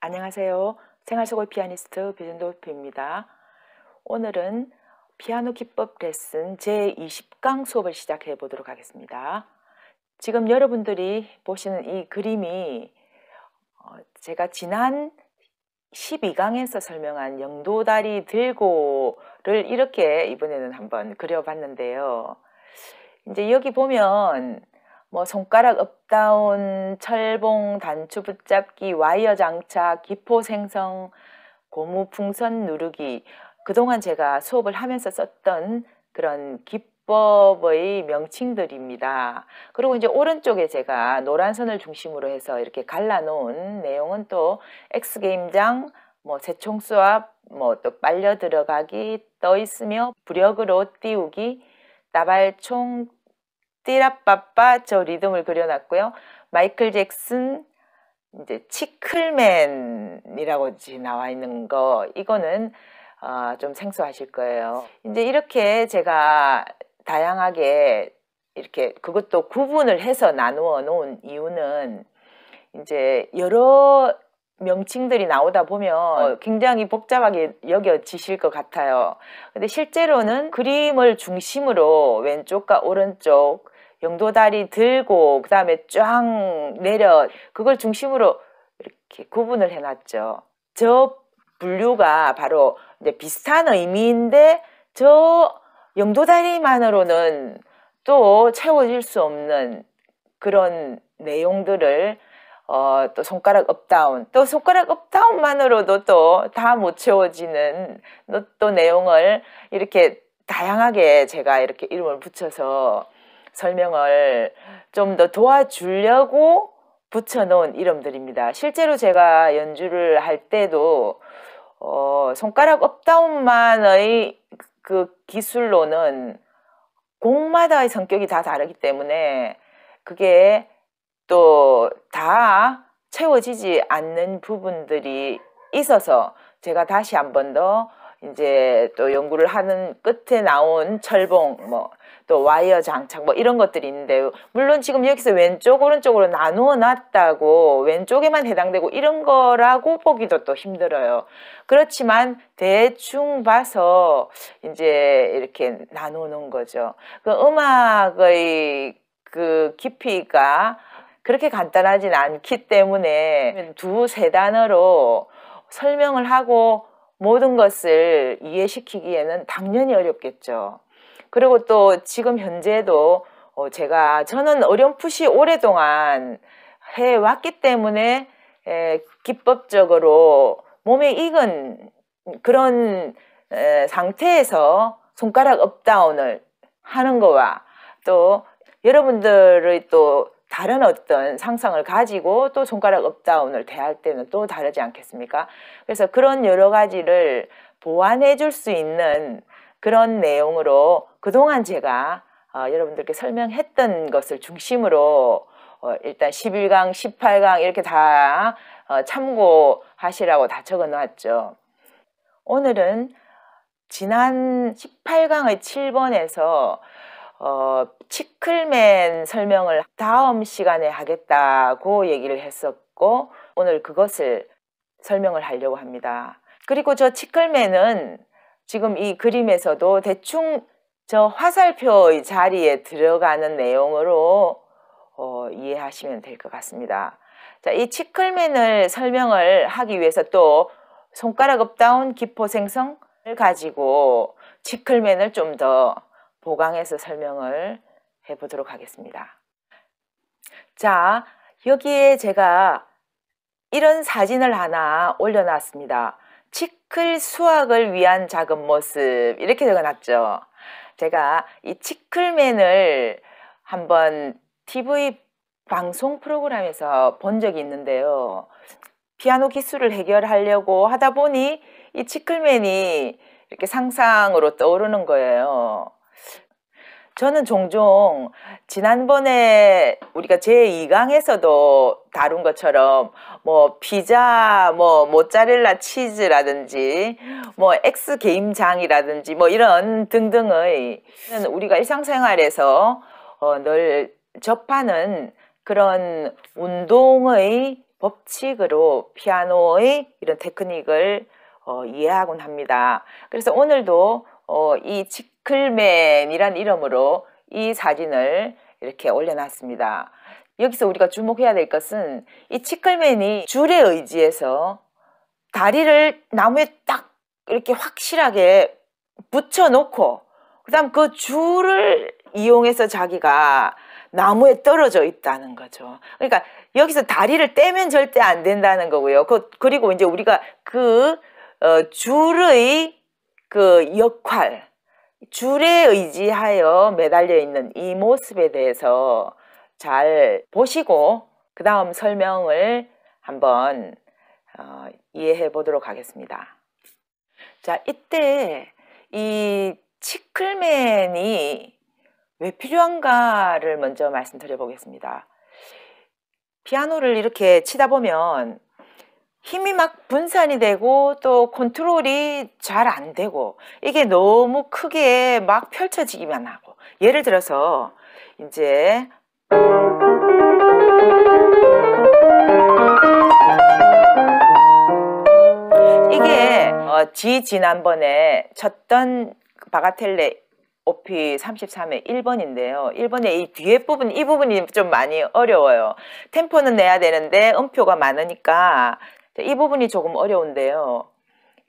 안녕하세요. 생활속을 피아니스트 배전도표입니다. 오늘은 피아노 기법 레슨 제20강 수업을 시작해 보도록 하겠습니다. 지금 여러분들이 보시는 이 그림이 제가 지난 12강에서 설명한 영도다리 들고를 이렇게 이번에는 한번 그려봤는데요. 이제 여기 보면 뭐 손가락 업다운, 철봉, 단추 붙잡기, 와이어 장착, 기포 생성, 고무 풍선 누르기, 그동안 제가 수업을 하면서 썼던 그런 기법의 명칭들입니다. 그리고 이제 오른쪽에 제가 노란 선을 중심으로 해서 이렇게 갈라놓은 내용은 또 X게임장, 뭐 새총수압, 뭐 또 빨려 들어가기, 떠 있으며 부력으로 띄우기, 따발총, 띠라빠빠 저 리듬을 그려놨고요. 마이클 잭슨 이제 치클맨이라고 나와 있는 거 이거는 좀 생소하실 거예요. 이제 이렇게 제가 다양하게 이렇게 그것도 구분을 해서 나누어 놓은 이유는 이제 여러 명칭들이 나오다 보면 굉장히 복잡하게 여겨지실 것 같아요. 근데 실제로는 그림을 중심으로 왼쪽과 오른쪽 영도다리 들고 그 다음에 쫙 내려 그걸 중심으로 이렇게 구분을 해놨죠. 저 분류가 바로 이제 비슷한 의미인데 저 영도다리만으로는 또 채워질 수 없는 그런 내용들을 또 손가락 업다운, 또 손가락 업다운만으로도 또 다 못 채워지는 또 내용을 이렇게 다양하게 제가 이렇게 이름을 붙여서 설명을 좀 더 도와주려고 붙여놓은 이름들입니다. 실제로 제가 연주를 할 때도 손가락 업다운만의 그 기술로는 곡마다의 성격이 다 다르기 때문에 그게 또 다 채워지지 않는 부분들이 있어서 제가 다시 한 번 더 이제 또 연구를 하는 끝에 나온 철봉, 뭐 또 와이어 장착 뭐 이런 것들이 있는데 물론 지금 여기서 왼쪽 오른쪽으로 나누어 놨다고 왼쪽에만 해당되고 이런 거라고 보기도 또 힘들어요. 그렇지만 대충 봐서 이제 이렇게 나누어 놓은 거죠. 그 음악의 그 깊이가 그렇게 간단하진 않기 때문에 두세 단어로 설명을 하고 모든 것을 이해시키기에는 당연히 어렵겠죠. 그리고 또 지금 현재도 저는 어렴풋이 오랫동안 해왔기 때문에 기법적으로 몸에 익은 그런 상태에서 손가락 업다운을 하는 거와 또 여러분들의 또 다른 어떤 상상을 가지고 또 손가락 업다운을 대할 때는 또 다르지 않겠습니까? 그래서 그런 여러 가지를 보완해 줄 수 있는 그런 내용으로 그동안 제가 여러분들께 설명했던 것을 중심으로 일단 11강, 18강 이렇게 다 참고하시라고 다 적어 놨죠. 오늘은 지난 18강의 7번에서 치클맨 설명을 다음 시간에 하겠다고 얘기를 했었고 오늘 그것을 설명을 하려고 합니다. 그리고 저 치클맨은 지금 이 그림에서도 대충 저 화살표의 자리에 들어가는 내용으로 이해하시면 될 것 같습니다. 자, 이 치클맨을 설명을 하기 위해서 또 손가락 업다운 기포 생성을 가지고 치클맨을 좀 더 보강해서 설명을 해보도록 하겠습니다. 자, 여기에 제가 이런 사진을 하나 올려놨습니다. 치클 수확을 위한 작은 모습 이렇게 적어놨죠. 제가 이 치클맨을 한번 TV 방송 프로그램에서 본 적이 있는데요. 피아노 기술을 해결하려고 하다 보니 이 치클맨이 이렇게 상상으로 떠오르는 거예요. 저는 종종 지난번에 우리가 제2강에서도 다룬 것처럼 뭐 피자, 뭐 모짜렐라 치즈라든지 뭐 X게임장이라든지 뭐 이런 등등의 우리가 일상생활에서 늘 접하는 그런 운동의 법칙으로 피아노의 이런 테크닉을 이해하곤 합니다. 그래서 오늘도 이 치클맨이란 이름으로 이 사진을 이렇게 올려놨습니다. 여기서 우리가 주목해야 될 것은 이 치클맨이 줄에 의지해서 다리를 나무에 딱 이렇게 확실하게 붙여놓고 그 다음 그 줄을 이용해서 자기가 나무에 떨어져 있다는 거죠. 그러니까 여기서 다리를 떼면 절대 안 된다는 거고요. 그리고 이제 우리가 그 줄의 그 역할, 줄에 의지하여 매달려 있는 이 모습에 대해서 잘 보시고 그 다음 설명을 한번 이해해 보도록 하겠습니다. 자, 이때 이 치클맨이 왜 필요한가를 먼저 말씀드려 보겠습니다. 피아노를 이렇게 치다 보면 힘이 막 분산이 되고 또 컨트롤이 잘 안 되고 이게 너무 크게 막 펼쳐지기만 하고, 예를 들어서 이제 이게 지난번에 쳤던 바가텔레 오피 33의 1번인데요. 1번의 이 뒤에 부분, 이 부분이 좀 많이 어려워요. 템포는 내야 되는데 음표가 많으니까 이 부분이 조금 어려운데요.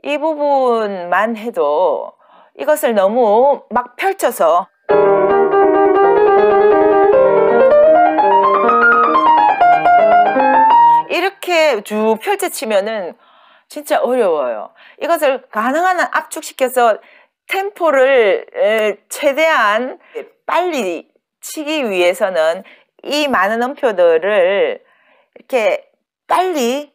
이 부분만 해도 이것을 너무 막 펼쳐서 이렇게 쭉 펼쳐치면은 진짜 어려워요. 이것을 가능한 한 압축시켜서 템포를 최대한 빨리 치기 위해서는 이 많은 음표들을 이렇게 빨리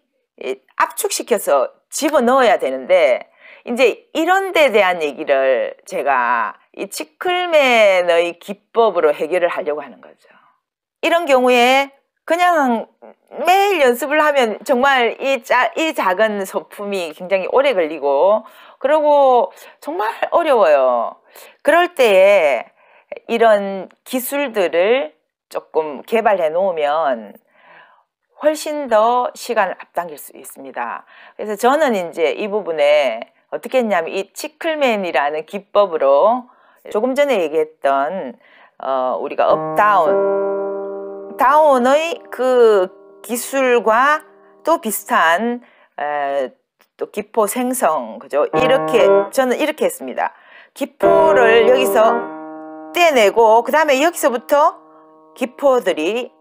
압축시켜서 집어넣어야 되는데, 이제 이런 데 대한 얘기를 제가 이 치클맨의 기법으로 해결을 하려고 하는 거죠. 이런 경우에 그냥 매일 연습을 하면 정말 이 작은 소품이 굉장히 오래 걸리고 그리고 정말 어려워요. 그럴 때에 이런 기술들을 조금 개발해 놓으면 훨씬 더 시간을 앞당길 수 있습니다. 그래서 저는 이제 이 부분에 어떻게 했냐면 이 치클맨이라는 기법으로 조금 전에 얘기했던 우리가 업, 다운의 그 기술과 또 비슷한 또 기포 생성, 그죠? 이렇게 저는 이렇게 했습니다. 기포를 여기서 떼내고 그 다음에 여기서부터 기포들이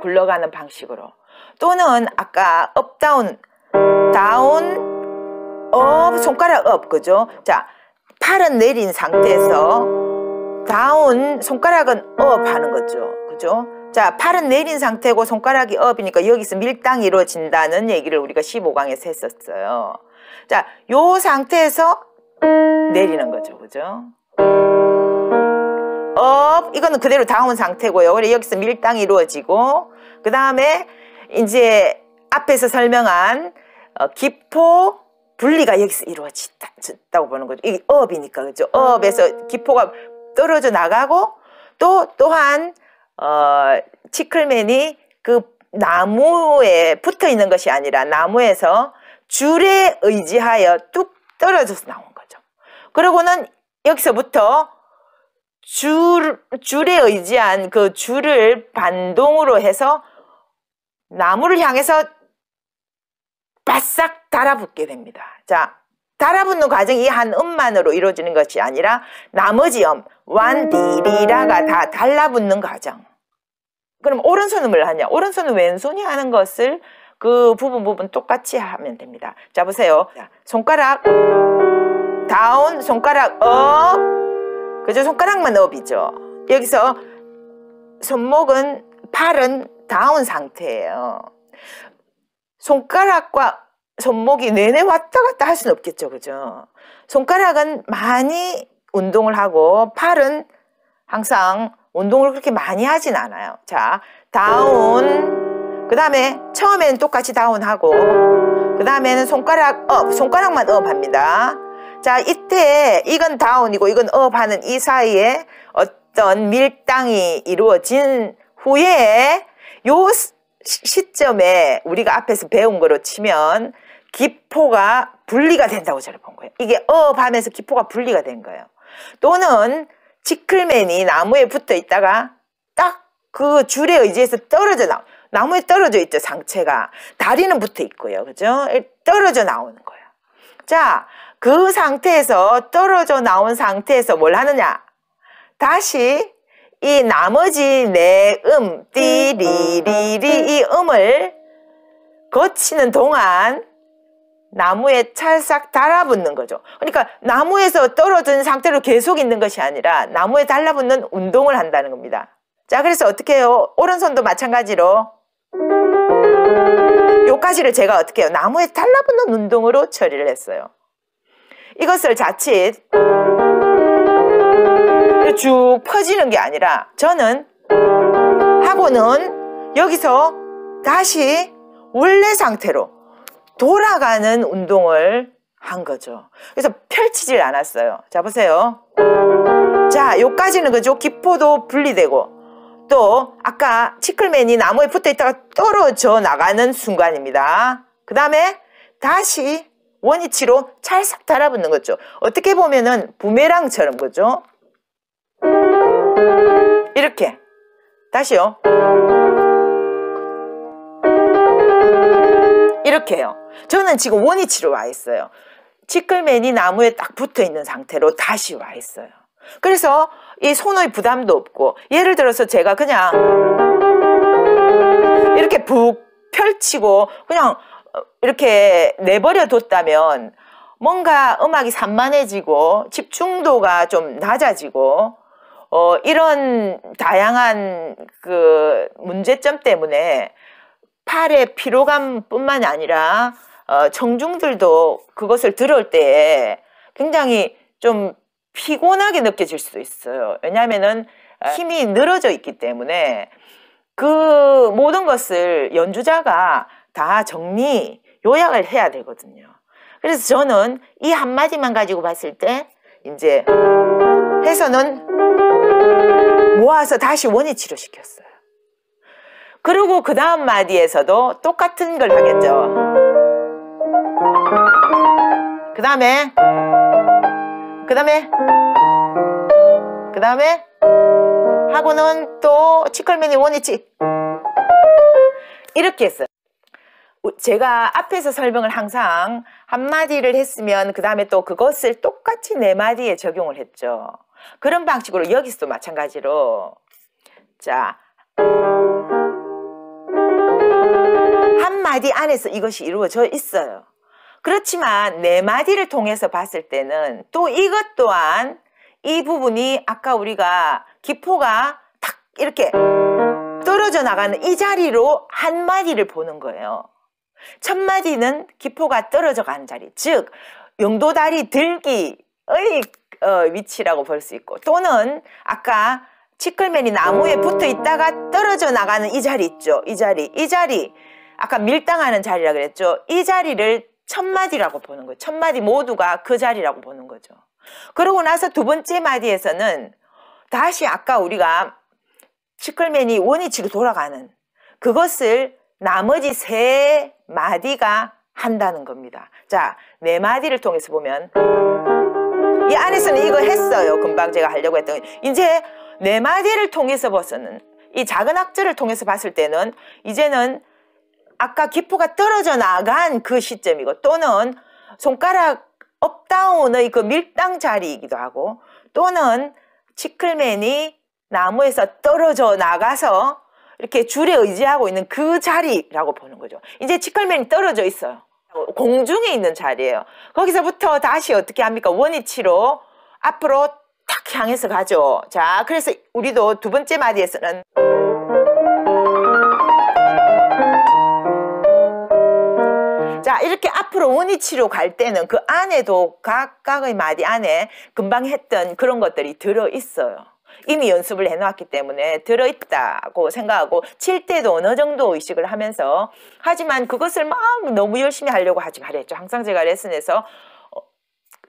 굴러가는 방식으로, 또는 아까 업, 다운, 업, 손가락 업, 그죠? 자, 팔은 내린 상태에서 다운, 손가락은 업 하는 거죠. 그죠? 자, 팔은 내린 상태고 손가락이 업이니까 여기서 밀당이 이루어진다는 얘기를 우리가 15강에서 했었어요. 자, 요 상태에서 내리는 거죠. 그죠? 업, 이거는 그대로 다운 상태고요. 그래, 여기서 밀당이 이루어지고, 그 다음에 이제 앞에서 설명한 기포 분리가 여기서 이루어졌다고 보는 거죠. 이게 업이니까, 그죠? 업에서 기포가 떨어져 나가고, 또한 치클맨이 그 나무에 붙어 있는 것이 아니라 나무에서 줄에 의지하여 뚝 떨어져서 나온 거죠. 그리고는 여기서부터 줄에 의지한 그 줄을 반동으로 해서 나무를 향해서 바싹 달아붙게 됩니다. 자, 달아붙는 과정이 이 한 음만으로 이루어지는 것이 아니라 나머지 음, 완, 디, 리라가 다 달라붙는 과정. 그럼 오른손은 뭘 하냐? 오른손은 왼손이 하는 것을 그 부분 똑같이 하면 됩니다. 자, 보세요. 자, 손가락 다운, 손가락 업, 그죠? 손가락만 업이죠. 여기서 손목은, 팔은 다운 상태예요. 손가락과 손목이 내내 왔다 갔다 할 수는 없겠죠. 그죠? 손가락은 많이 운동을 하고 팔은 항상 운동을 그렇게 많이 하진 않아요. 자, 다운, 그 다음에 처음에는 똑같이 다운하고 그 다음에는 손가락 업, 손가락만 업 합니다. 자, 이때 이건 다운이고 이건 업 하는 이 사이에 어떤 밀당이 이루어진 후에 요 시점에 우리가 앞에서 배운 거로 치면 기포가 분리가 된다고 저를 본 거예요. 이게 하면서 기포가 분리가 된 거예요. 또는 치클맨이 나무에 붙어 있다가 딱 그 줄에 의지해서 떨어져 나무에 떨어져 있죠. 상체가. 다리는 붙어 있고요. 그죠? 떨어져 나오는 거예요. 자, 그 상태에서 떨어져 나온 상태에서 뭘 하느냐? 다시 이 나머지 네 띠리리리 이 음을 거치는 동안 나무에 찰싹 달라붙는 거죠. 그러니까 나무에서 떨어진 상태로 계속 있는 것이 아니라 나무에 달라붙는 운동을 한다는 겁니다. 자, 그래서 어떻게 해요? 오른손도 마찬가지로 요까지를 제가 어떻게 해요? 나무에 달라붙는 운동으로 처리를 했어요. 이것을 자칫 쭉 퍼지는 게 아니라 저는 하고는 여기서 다시 원래 상태로 돌아가는 운동을 한 거죠. 그래서 펼치질 않았어요. 자, 보세요. 자, 요까지는 그죠? 기포도 분리되고 또 아까 치클맨이 나무에 붙어 있다가 떨어져 나가는 순간입니다. 그 다음에 다시 원위치로 찰싹 달아붙는 거죠. 어떻게 보면은 부메랑처럼 그죠? 이렇게 다시요. 이렇게 해요. 저는 지금 원위치로 와 있어요. 치클맨이 나무에 딱 붙어 있는 상태로 다시 와 있어요. 그래서 이 손의 부담도 없고 예를 들어서 제가 그냥 이렇게 푹 펼치고 그냥 이렇게 내버려 뒀다면 뭔가 음악이 산만해지고 집중도가 좀 낮아지고 이런 다양한 그 문제점 때문에 팔의 피로감뿐만 아니라 청중들도 그것을 들을 때 굉장히 좀 피곤하게 느껴질 수도 있어요. 왜냐하면은 힘이 늘어져 있기 때문에 그 모든 것을 연주자가 다 정리, 요약을 해야 되거든요. 그래서 저는 이 한마디만 가지고 봤을 때 이제 해서는 모아서 다시 원위치로 시켰어요. 그리고 그 다음 마디에서도 똑같은 걸 하겠죠. 그 다음에 하고는 또 치클맨이 원위치 이렇게 했어요. 제가 앞에서 설명을 항상 한마디를 했으면 그 다음에 또 그것을 똑같이 네 마디에 적용을 했죠. 그런 방식으로 여기서도 마찬가지로 자 한마디 안에서 이것이 이루어져 있어요. 그렇지만 네 마디를 통해서 봤을 때는 또 이것 또한 이 부분이 아까 우리가 기포가 탁 이렇게 떨어져 나가는 이 자리로 한 마디를 보는 거예요. 첫 마디는 기포가 떨어져 가는 자리, 즉 영도다리 들기의 위치라고 볼 수 있고 또는 아까 치클맨이 나무에 붙어 있다가 떨어져 나가는 이 자리 있죠. 이 자리 아까 밀당하는 자리라 그랬죠. 이 자리를 첫 마디라고 보는 거예요. 첫 마디 모두가 그 자리라고 보는 거죠. 그러고 나서 두 번째 마디에서는 다시 아까 우리가 치클맨이 원위치로 돌아가는 그것을 나머지 세 마디가 한다는 겁니다. 자, 네 마디를 통해서 보면 이 안에서는 이거 했어요. 금방 제가 하려고 했던 이제 네 마디를 통해서 봐서는 이 작은 악절을 통해서 봤을 때는 이제는 아까 기포가 떨어져 나간 그 시점이고 또는 손가락 업다운의 그 밀당 자리이기도 하고 또는 치클맨이 나무에서 떨어져 나가서 이렇게 줄에 의지하고 있는 그 자리라고 보는 거죠. 이제 치클맨이 떨어져 있어요. 공중에 있는 자리예요. 거기서부터 다시 어떻게 합니까? 원위치로 앞으로 탁 향해서 가죠. 자, 그래서 우리도 두 번째 마디에서는 자, 이렇게 앞으로 원위치로 갈 때는 그 안에도 각각의 마디 안에 금방 했던 그런 것들이 들어있어요. 이미 연습을 해놓았기 때문에 들어있다고 생각하고 칠 때도 어느 정도 의식을 하면서 하지만 그것을 막 너무 열심히 하려고 하지 말랬죠. 항상 제가 레슨에서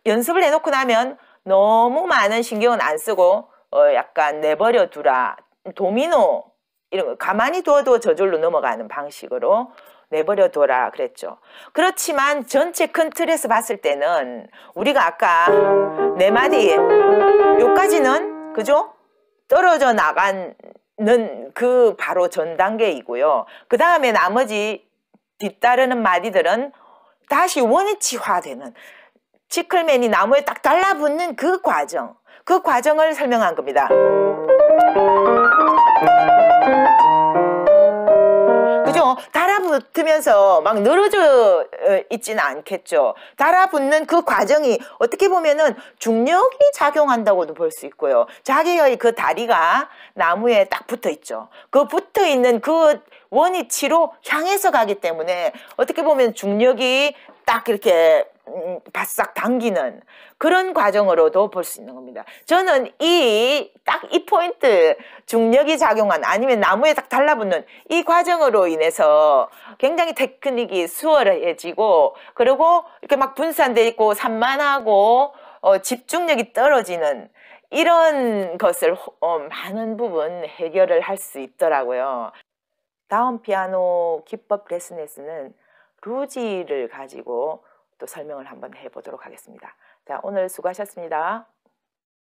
연습을 해놓고 나면 너무 많은 신경은 안 쓰고 약간 내버려 두라. 도미노 이런 거 가만히 둬도 저절로 넘어가는 방식으로 내버려 둬라 그랬죠. 그렇지만 전체 큰 틀에서 봤을 때는 우리가 아까 네 마디 요까지는 그죠? 떨어져 나가는 그 바로 전 단계이고요. 그 다음에 나머지 뒤따르는 마디들은 다시 원위치화되는 치클맨이 나무에 딱 달라붙는 그 과정을 설명한 겁니다. 그죠? 달아붙으면서 막 늘어져 있지는 않겠죠. 달아붙는 그 과정이 어떻게 보면은 중력이 작용한다고도 볼 수 있고요. 자기의 그 다리가 나무에 딱 붙어 있죠. 그 붙어 있는 그 원위치로 향해서 가기 때문에 어떻게 보면 중력이 딱 이렇게 바싹 당기는 그런 과정으로도 볼 수 있는 겁니다. 저는 딱 이 포인트 중력이 작용한 아니면 나무에 딱 달라붙는 이 과정으로 인해서 굉장히 테크닉이 수월해지고 그리고 이렇게 막 분산돼 있고 산만하고 집중력이 떨어지는 이런 것을 많은 부분 해결을 할 수 있더라고요. 다음 피아노 기법 레슨에서는 루지를 가지고 또 설명을 한번 해보도록 하겠습니다. 자, 오늘 수고하셨습니다.